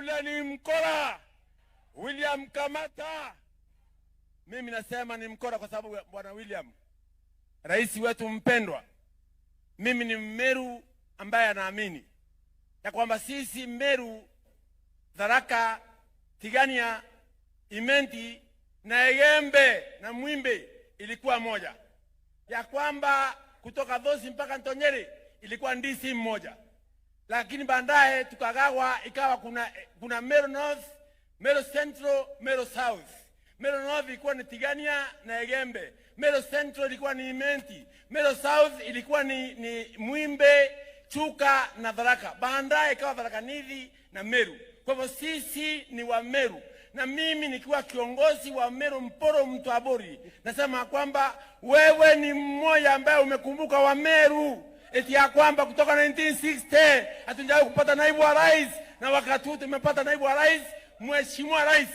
Yule ni mkora. William Kamata. Mimi nasema ni mkora kwa sababu bwana William, rais wetu mpendwa, mimi ni Mmeru ambaye anaamini ya kwamba sisi Meru, Tharaka, Tigania, Imenti na Egembe na Mwimbe ilikuwa moja, ya kwamba kutoka Dhosi mpaka Ntonyeri ilikuwa ndisi mmoja, lakini baadaye tukagawa ikawa kuna Meru North, Meru Central, Meru South. Meru North ilikuwa ni Tigania na Egembe, Meru Central ilikuwa ni Imenti, Meru South ilikuwa ni Mwimbe, Chuka na Tharaka. Baadaye ikawa Tharaka Nithi na Meru. Kwa hivyo sisi ni wa Meru, na mimi nikiwa kiongozi wa Meru Mporo Mtwabori nasema kwamba wewe ni mmoja ambaye umekumbuka wa Meru, eti ya kwamba kutoka 1960 hatujawahi kupata naibu wa rais, na wakati huu tumepata naibu wa rais, Mheshimiwa Rais.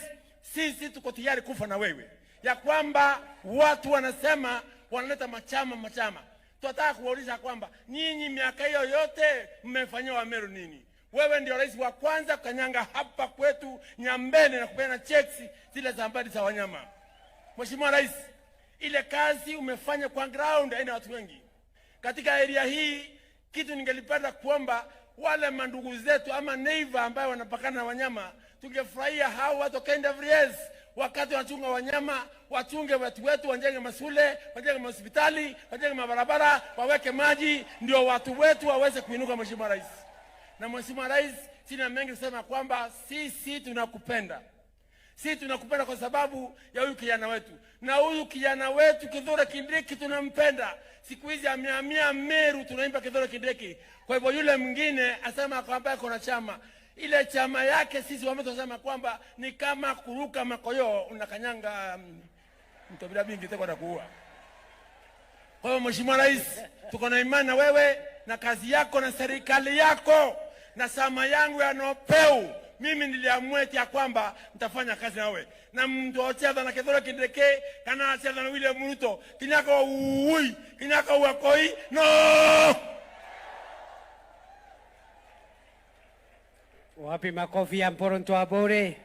Sisi tuko tayari kufa na wewe, ya kwamba watu wanasema wanaleta machama. Tunataka kuwauliza kwamba nyinyi miaka hiyo yote mmefanyia wa Meru nini? Wewe ndio rais wa kwanza kanyanga hapa kwetu Nyambene na kupeana checks zile za mbadi za wanyama. Mheshimiwa Rais, ile kazi umefanya kwa ground haina watu wengi katika area hii. Kitu ningelipenda kuomba wale mandugu zetu ama neighbor ambao wanapakana na wanyama, tungefurahia hao watu kaenda vries wakati wanachunga wanyama, wachunge watu wetu, wajenge masule, wajenge hospitali, wajenge mabarabara, waweke maji, ndio watu wetu waweze kuinuka. Mheshimiwa Rais, na Mheshimiwa Rais, sina mengi kusema kwamba sisi tunakupenda. Sisi tunakupenda kwa sababu ya huyu kijana wetu, na huyu kijana wetu Kithure Kindiki tunampenda. Siku hizi amehamia Meru, tunaimba Kithure Kindiki. Kwa hivyo yule mwingine asema kwamba kuna chama, ile chama yake sisi wame tunasema kwamba ni kama kuruka makoyo, unakanyanga mtobira bingi teko na kuua. Kwa hivyo Mheshimiwa Rais, tuko na imani na wewe na kazi yako na serikali yako na sama yangu ya Nopeu. Mimi niliamua ya kwamba nitafanya kazi na wewe na mtu ocheza na Kithure Kindiki kana acheza na William Ruto kinyaka uui kinyaka uakoi no. Wapi makofi ya Mporo Mtwabori?